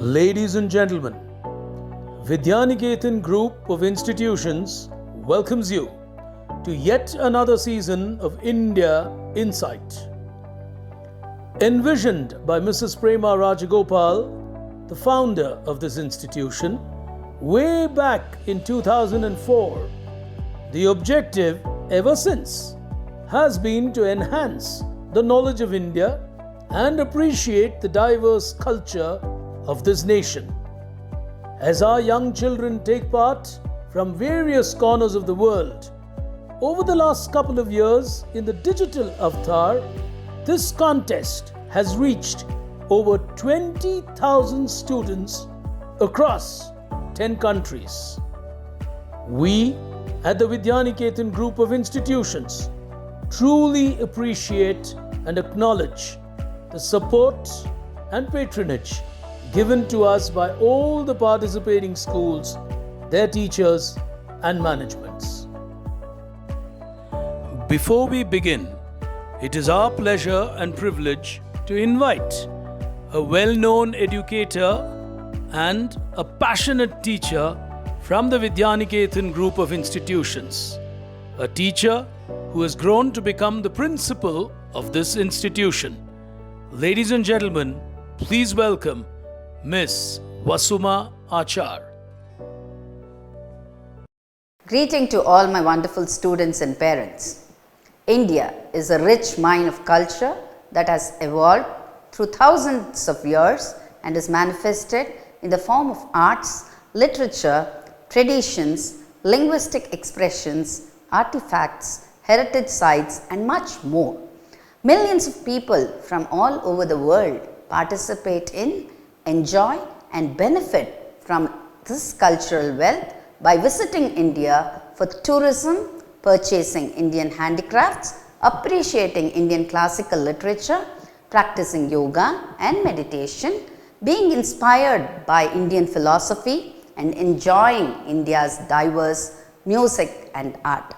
Ladies and gentlemen, Vidyaniketan Group of Institutions welcomes you to yet another season of India Insight. Envisioned by Mrs. Prema Rajagopal, the founder of this institution, way back in 2004, the objective ever since has been to enhance the knowledge of India and appreciate the diverse culture of this nation. As our young children take part from various corners of the world, over the last couple of years in the digital avatar, this contest has reached over 20,000 students across 10 countries. We at the Vidyaniketan Group of Institutions truly appreciate and acknowledge the support and patronage given to us by all the participating schools, their teachers and managements. Before we begin, it is our pleasure and privilege to invite a well-known educator and a passionate teacher from the Vidyaniketan Group of Institutions, a teacher who has grown to become the principal of this institution. Ladies and gentlemen, please welcome Miss Vasuma Achar. Greeting to all my wonderful students and parents. India is a rich mine of culture that has evolved through thousands of years and is manifested in the form of arts, literature, traditions, linguistic expressions, artifacts, heritage sites and much more. Millions of people from all over the world participate in, enjoy and benefit from this cultural wealth by visiting India for tourism, purchasing Indian handicrafts, appreciating Indian classical literature, practicing yoga and meditation, being inspired by Indian philosophy and enjoying India's diverse music and art.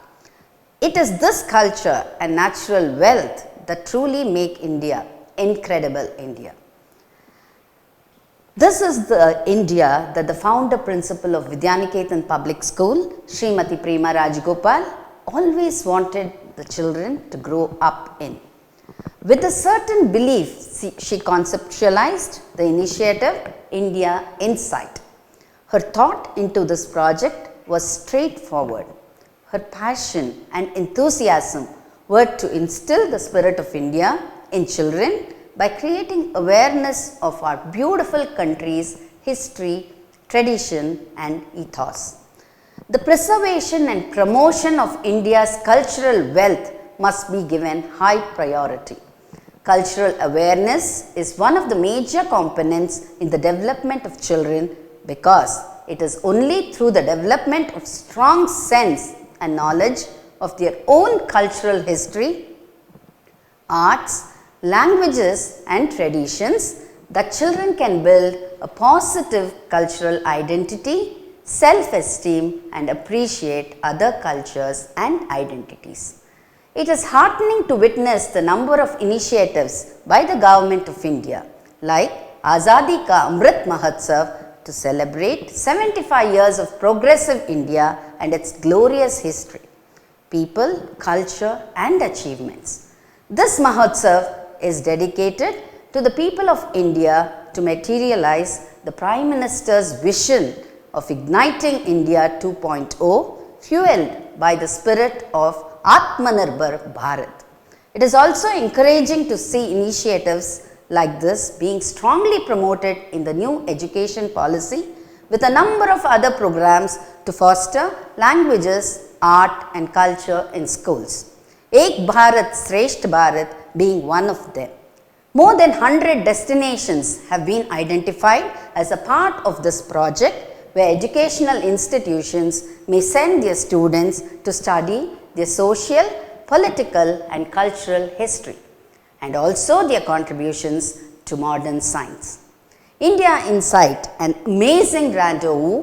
It is this culture and natural wealth that truly make India incredible India. This is the India that the founder principal of Vidyaniketan Public School, Srimati Prema Rajagopal, always wanted the children to grow up in. With a certain belief, she conceptualized the initiative India Insight. Her thought into this project was straightforward. Her passion and enthusiasm were to instill the spirit of India in children by creating awareness of our beautiful country's history, tradition and ethos. The preservation and promotion of India's cultural wealth must be given high priority. Cultural awareness is one of the major components in the development of children because it is only through the development of strong sense and knowledge of their own cultural history, arts, languages and traditions that children can build a positive cultural identity, self-esteem and appreciate other cultures and identities. It is heartening to witness the number of initiatives by the Government of India like Azadi Ka Amrit Mahotsav to celebrate 75 years of progressive India and its glorious history, people, culture and achievements. This Mahotsav is dedicated to the people of India to materialize the Prime Minister's vision of igniting India 2.0 fueled by the spirit of Atmanirbhar Bharat. It is also encouraging to see initiatives like this being strongly promoted in the new education policy with a number of other programs to foster languages, art and culture in schools. Ek Bharat Shreshth Bharat being one of them. More than 100 destinations have been identified as a part of this project where educational institutions may send their students to study their social, political and cultural history and also their contributions to modern science. India Insight, an amazing rendezvous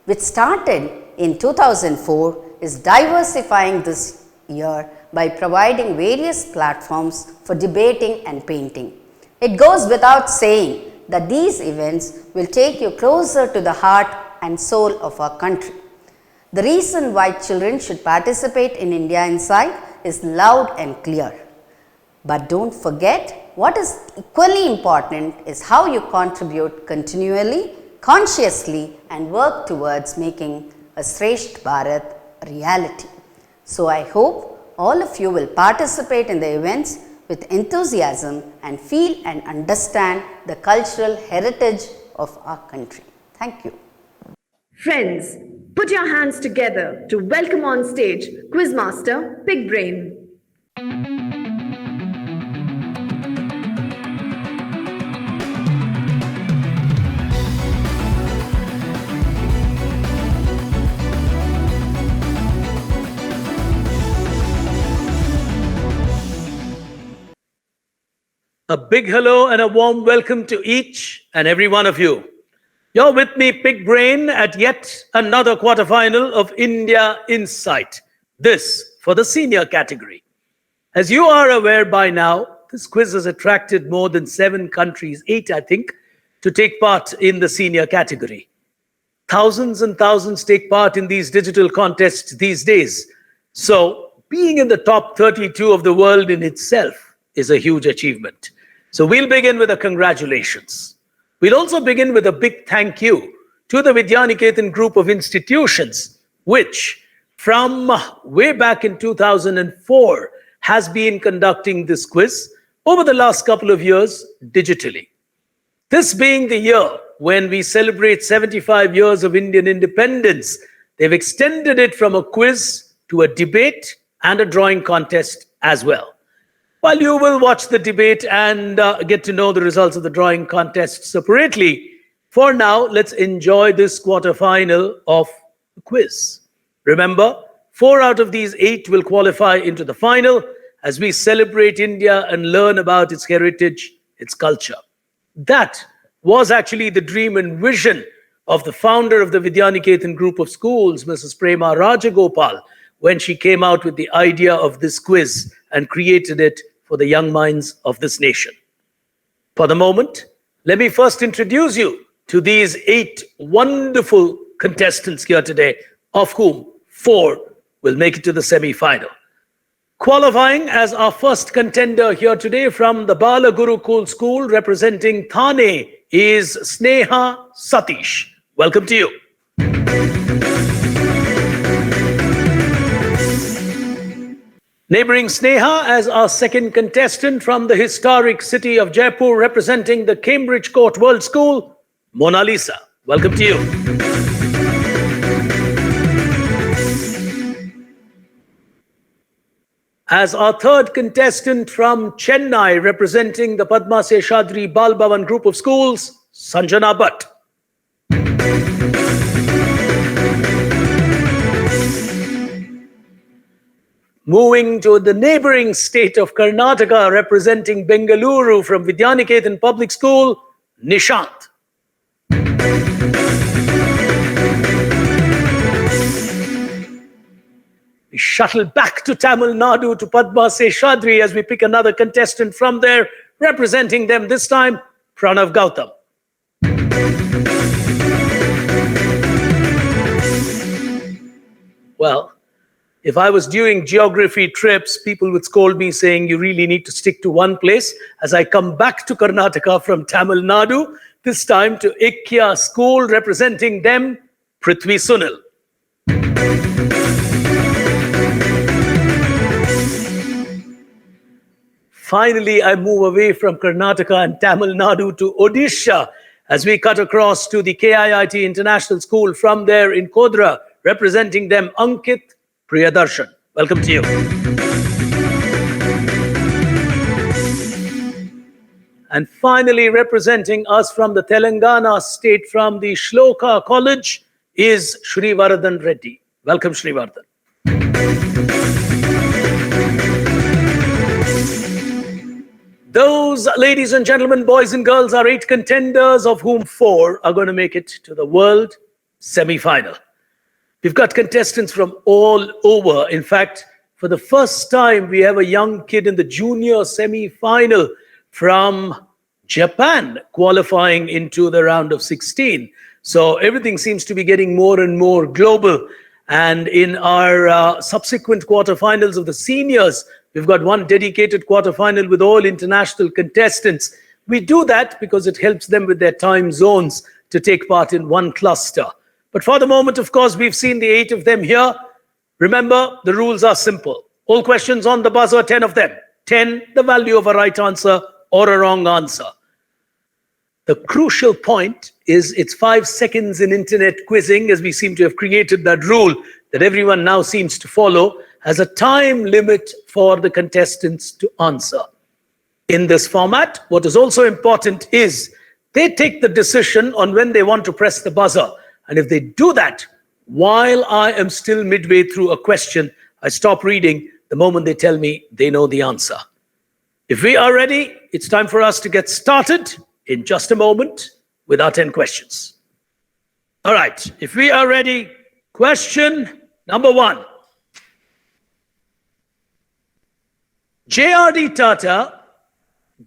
which started in 2004, is diversifying this year by providing various platforms for debating and painting. It goes without saying that these events will take you closer to the heart and soul of our country. The reason why children should participate in India Inside is loud and clear. But don't forget, what is equally important is how you contribute continually, consciously and work towards making a Shreshth Bharat a reality. So I hope all of you will participate in the events with enthusiasm and feel and understand the cultural heritage of our country. Thank you. Friends, put your hands together to welcome on stage Quizmaster Big Brain. A big hello and a warm welcome to each and every one of you. You're with me, Big Brain, at yet another quarterfinal of India Insight. This for the senior category. As you are aware by now, this quiz has attracted more than 7 countries, 8 I think, to take part in the senior category. Thousands and thousands take part in these digital contests these days. So being in the top 32 of the world in itself is a huge achievement. So we'll begin with a congratulations. We'll also begin with a big thank you to the Vidyaniketan group of institutions, which from way back in 2004 has been conducting this quiz over the last couple of years digitally. This being the year when we celebrate 75 years of Indian independence, they've extended it from a quiz to a debate and a drawing contest as well. While you will watch the debate and get to know the results of the drawing contest separately, for now, let's enjoy this quarterfinal of the quiz. Remember, 4 out of these 8 will qualify into the final as we celebrate India and learn about its heritage, its culture. That was actually the dream and vision of the founder of the Vidyaniketan group of schools, Mrs. Prema Rajagopal, when she came out with the idea of this quiz and created it for the young minds of this nation. For the moment, let me first introduce you to these 8 wonderful contestants here today, of whom 4 will make it to the semi-final. Qualifying as our first contender here today from the Bala Gurukul School representing Thane is Sneha Satish. Welcome to you. Neighboring Sneha as our second contestant from the historic city of Jaipur representing the Cambridge Court World School, Mona Lisa. Welcome to you. As our third contestant from Chennai representing the Padma Seshadri Bal Bhavan group of schools, Sanjana Bhatt. Moving to the neighboring state of Karnataka, representing Bengaluru from Vidyaniketan Public School, Nishant. We shuttle back to Tamil Nadu to Padma Seshadri as we pick another contestant from there, representing them this time, Pranav Gautam. Well, if I was doing geography trips, people would scold me saying, you really need to stick to one place. As I come back to Karnataka from Tamil Nadu, this time to Ikkya School, representing them, Prithvi Sunil. Finally, I move away from Karnataka and Tamil Nadu to Odisha as we cut across to the KIIT International School from there in Kodra, representing them, Ankit Priyadarshan. Welcome to you. And finally, representing us from the Telangana state from the Shloka College is Shrivardhan Reddy. Welcome, Shrivardhan. Those, ladies and gentlemen, boys and girls, are 8 contenders, of whom 4 are going to make it to the world semi-final. We've got contestants from all over. In fact, for the first time, we have a young kid in the junior semi-final from Japan qualifying into the round of 16. So everything seems to be getting more and more global. And in our subsequent quarterfinals of the seniors, we've got one dedicated quarterfinal with all international contestants. We do that because it helps them with their time zones to take part in one cluster. But for the moment, of course, we've seen the 8 of them here. Remember, the rules are simple. All questions on the buzzer, 10 of them. 10, the value of a right answer or a wrong answer. The crucial point is it's 5 seconds in internet quizzing, as we seem to have created that rule that everyone now seems to follow, has a time limit for the contestants to answer. In this format, what is also important is they take the decision on when they want to press the buzzer. And if they do that, while I am still midway through a question, I stop reading the moment they tell me they know the answer. If we are ready, it's time for us to get started in just a moment with our 10 questions. All right, if we are ready, question number 1. J.R.D. Tata,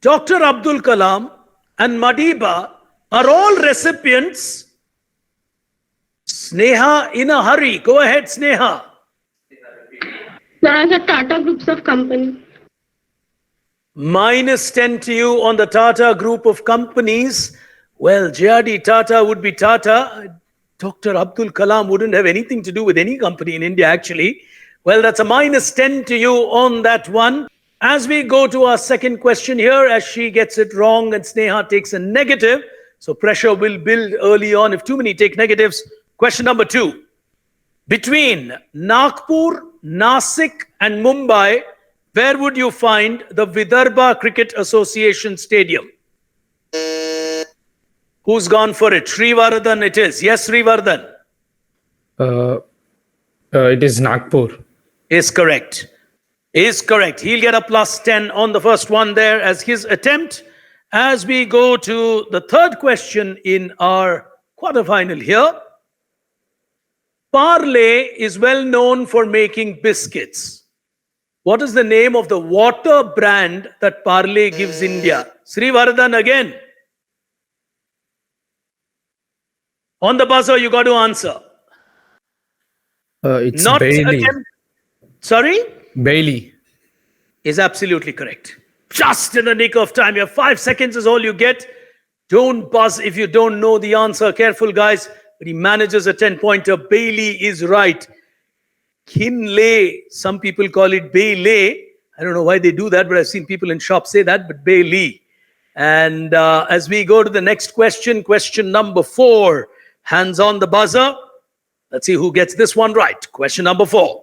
Dr. Abdul Kalam, and Madiba are all recipients. Sneha, in a hurry. Go ahead, Sneha. There are the Tata groups of company. -10 to you on the Tata group of companies. Well, J.R.D. Tata would be Tata. Dr. Abdul Kalam wouldn't have anything to do with any company in India, actually. Well, that's a -10 to you on that one. As we go to our second question here, as she gets it wrong and Sneha takes a negative, so pressure will build early on if too many take negatives. Question number 2. Between Nagpur, Nasik, and Mumbai, where would you find the Vidarbha Cricket Association Stadium? Who's gone for it? Srivardhan it is. Yes, Srivardhan. It is Nagpur. Is correct. Is correct. He'll get a +10 on the first one there as his attempt. As we go to the third question in our quarterfinal here, Parle is well known for making biscuits. What is the name of the water brand that Parle gives India? Srivardhan again. On the buzzer, you got to answer. It's Not Bailey. Sorry? Bailey. Is absolutely correct. Just in the nick of time. Your 5 seconds is all you get. Don't buzz if you don't know the answer. Careful, guys. But he manages a 10-pointer. Bailey is right. Kinley, some people call it Bailey. I don't know why they do that, but I've seen people in shops say that, but Bailey. And as we go to the next question, question number 4, hands on the buzzer. Let's see who gets this one right. Question number 4.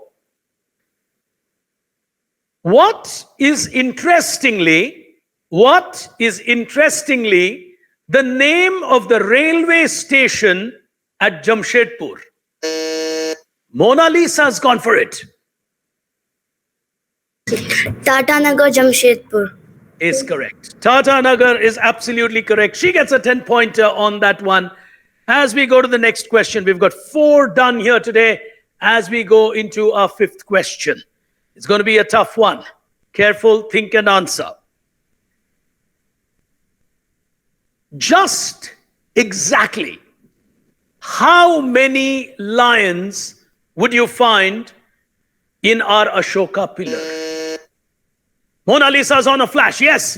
What is interestingly the name of the railway station at Jamshedpur? Mona Lisa's gone for it. Tata Nagar Jamshedpur. Is correct. Tata Nagar is absolutely correct. She gets a 10-pointer on that one. As we go to the next question, we've got 4 done here today as we go into our 5th question. It's going to be a tough one. Careful, think and answer. Just exactly how many lions would you find in our Ashoka pillar? Mona Lisa's on a flash. Yes.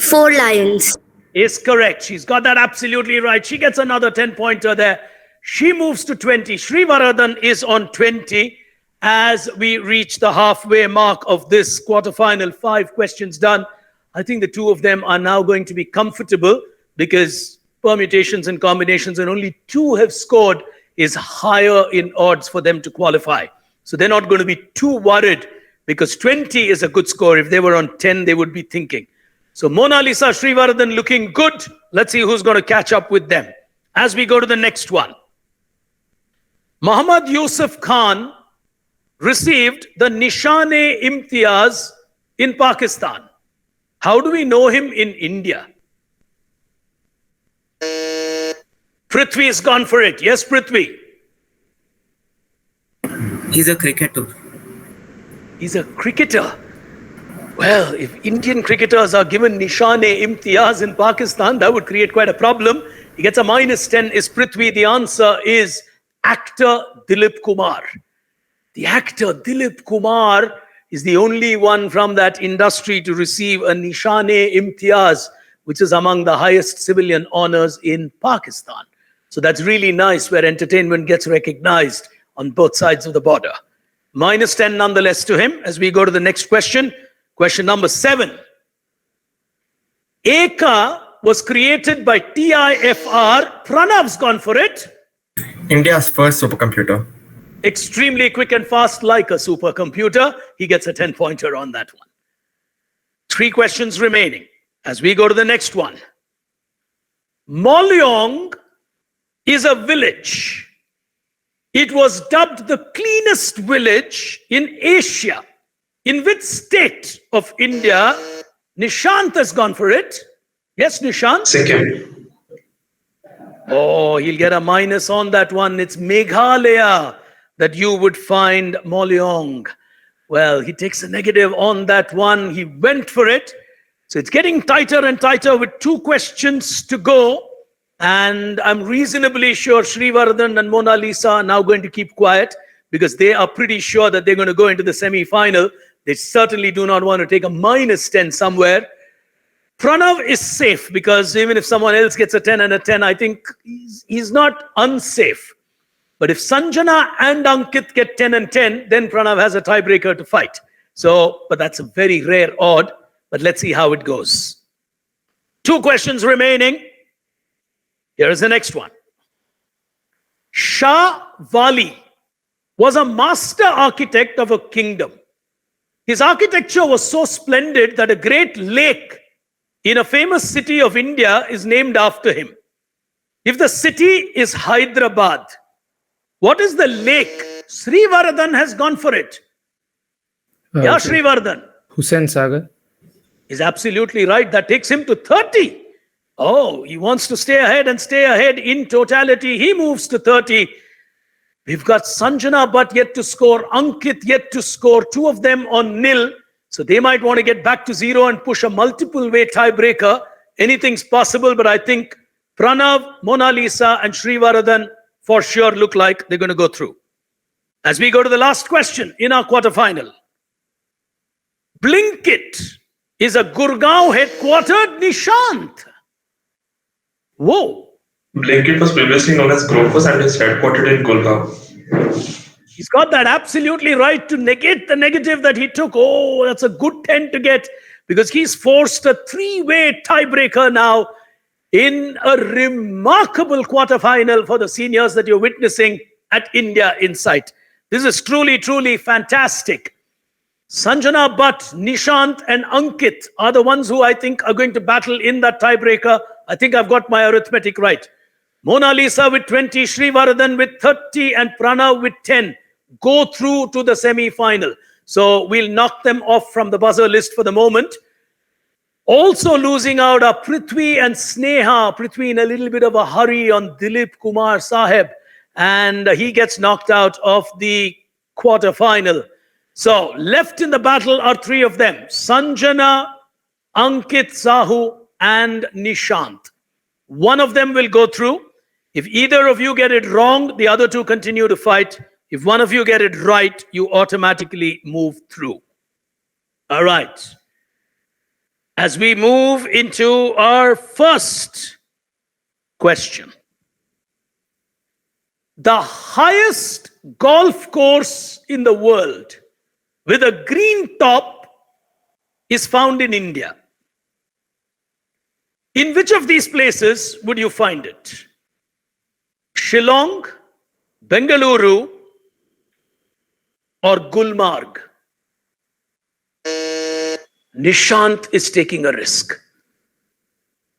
4 lions. Is correct. She's got that absolutely right. She gets another 10-pointer there. She moves to 20. Srivardhan is on 20 as we reach the halfway mark of this quarterfinal. 5 questions done. I think the 2 of them are now going to be comfortable because permutations and combinations and only 2 have scored is higher in odds for them to qualify. So they're not going to be too worried because 20 is a good score. If they were on 10, they would be thinking. So Mona Lisa, Srivardhan looking good. Let's see who's going to catch up with them. As we go to the next one. Muhammad Yusuf Khan received the Nishan-e-Imtiyaz in Pakistan. How do we know him in India? Prithvi has gone for it. Yes, Prithvi. He's a cricketer. He's a cricketer. Well, if Indian cricketers are given Nishane-Imtiyaz in Pakistan, that would create quite a problem. He gets a -10. Is Prithvi? The answer is actor Dilip Kumar. The actor Dilip Kumar is the only one from that industry to receive a Nishane-Imtiyaz, which is among the highest civilian honors in Pakistan. So that's really nice, where entertainment gets recognized on both sides of the border. -10 nonetheless to him. As we go to the next question, question number 7. Eka was created by TIFR. Pranav's gone for it. India's first supercomputer. Extremely quick and fast, like a supercomputer. He gets a 10-pointer on that one. 3 questions remaining. As we go to the next one. Molyong is a village. It was dubbed the cleanest village in Asia. In which state of India? Nishant has gone for it. Yes, Nishant? Sikkim. Oh, he'll get a minus on that one. It's Meghalaya that you would find Molyong. Well, he takes a negative on that one. He went for it. So it's getting tighter and tighter with 2 questions to go. And I'm reasonably sure Srivardhan and Mona Lisa are now going to keep quiet, because they are pretty sure that they're going to go into the semi-final. They certainly do not want to take a -10 somewhere. Pranav is safe, because even if someone else gets a 10 and a 10, I think he's not unsafe. But if Sanjana and Ankit get 10 and 10, then Pranav has a tiebreaker to fight. So, but that's a very rare odd. But let's see how it goes. 2 questions remaining. Here is the next one. Shah Wali was a master architect of a kingdom. His architecture was so splendid that a great lake in a famous city of India is named after him. If the city is Hyderabad, what is the lake? Srivardhan has gone for it. Yeah, Srivardhan. Hussain Sagar. Is absolutely right. That takes him to 30. Oh, he wants to stay ahead and stay ahead in totality. He moves to 30. We've got Sanjana Bhatt yet to score, Ankit yet to score, 2 of them on nil. So they might want to get back to 0 and push a multiple-way tiebreaker. Anything's possible, but I think Pranav, Mona Lisa, and Srivardhan for sure look like they're going to go through. As we go to the last question in our quarterfinal. Blinkit is a Gurgaon headquartered Nishant. Whoa. Blinkit was previously known as Crocus and is headquartered in Gurgaon. He's got that absolutely right to negate the negative that he took. Oh, that's a good 10 to get, because he's forced a 3-way tiebreaker now in a remarkable quarterfinal for the seniors that you're witnessing at India Insight. This is truly, truly fantastic. Sanjana Bhatt, Nishant, and Ankit are the ones who I think are going to battle in that tiebreaker. I think I've got my arithmetic right. Mona Lisa with 20, Srivardhan with 30, and Pranav with 10 go through to the semi-final. So we'll knock them off from the buzzer list for the moment. Also losing out are Prithvi and Sneha. Prithvi in a little bit of a hurry on Dilip Kumar Saheb, and he gets knocked out of the quarterfinal. So left in the battle are 3 of them: Sanjana, Ankit Sahu, and Nishant. One of them will go through. If either of you get it wrong, the other 2 continue to fight. If one of you get it right, you automatically move through. All right. As we move into our first question. The highest golf course in the world with a green top is found in India. In which of these places would you find it? Shillong, Bengaluru, or Gulmarg? Nishant is taking a risk.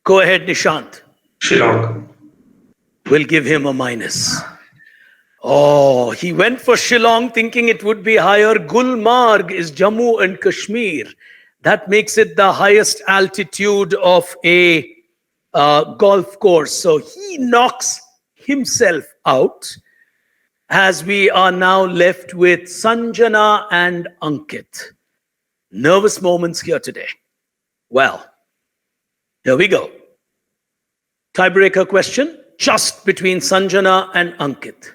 Go ahead, Nishant. Shillong. We'll give him a minus. Oh, he went for Shillong thinking it would be higher. Gulmarg is Jammu and Kashmir. That makes it the highest altitude of a golf course. So he knocks himself out, as we are now left with Sanjana and Ankit. nervous moments here today. Well, here we go. Tiebreaker question, just between Sanjana and Ankit.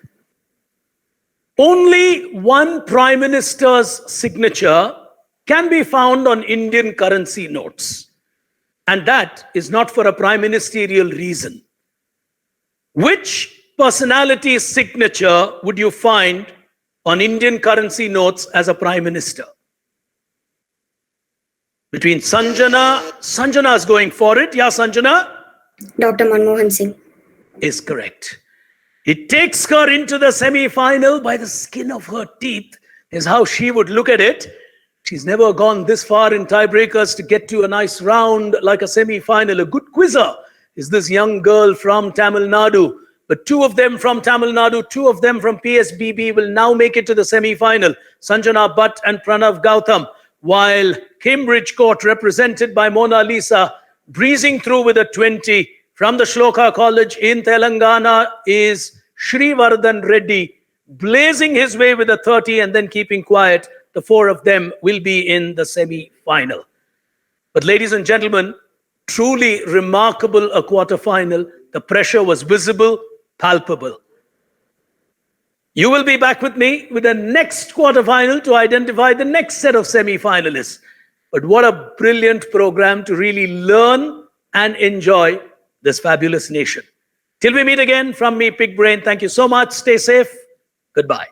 Only one Prime Minister's signature can be found on Indian currency notes. And that is not for a prime ministerial reason. Which personality's signature would you find on Indian currency notes as a prime minister? Between Sanjana is going for it. Yeah, Sanjana? Dr. Manmohan Singh. Is correct. It takes her into the semi-final by the skin of her teeth, is how she would look at it. She's never gone this far in tiebreakers to get to a nice round like a semi-final. A good quizzer is this young girl from Tamil Nadu. But two of them from Tamil Nadu, two of them from PSBB will now make it to the semi-final. Sanjana Bhatt and Pranav Gautam. While Cambridge Court, represented by Mona Lisa, breezing through with a 20. From the Shloka College in Telangana is Shrivardhan Reddy, blazing his way with a 30 and then keeping quiet. The four of them will be in the semi-final. But ladies and gentlemen, truly remarkable a quarterfinal. The pressure was visible, palpable. You will be back with me with the next quarterfinal to identify the next set of semi-finalists. But what a brilliant program to really learn and enjoy this fabulous nation. Till we meet again, from me, Pig Brain, thank you so much. Stay safe. Goodbye.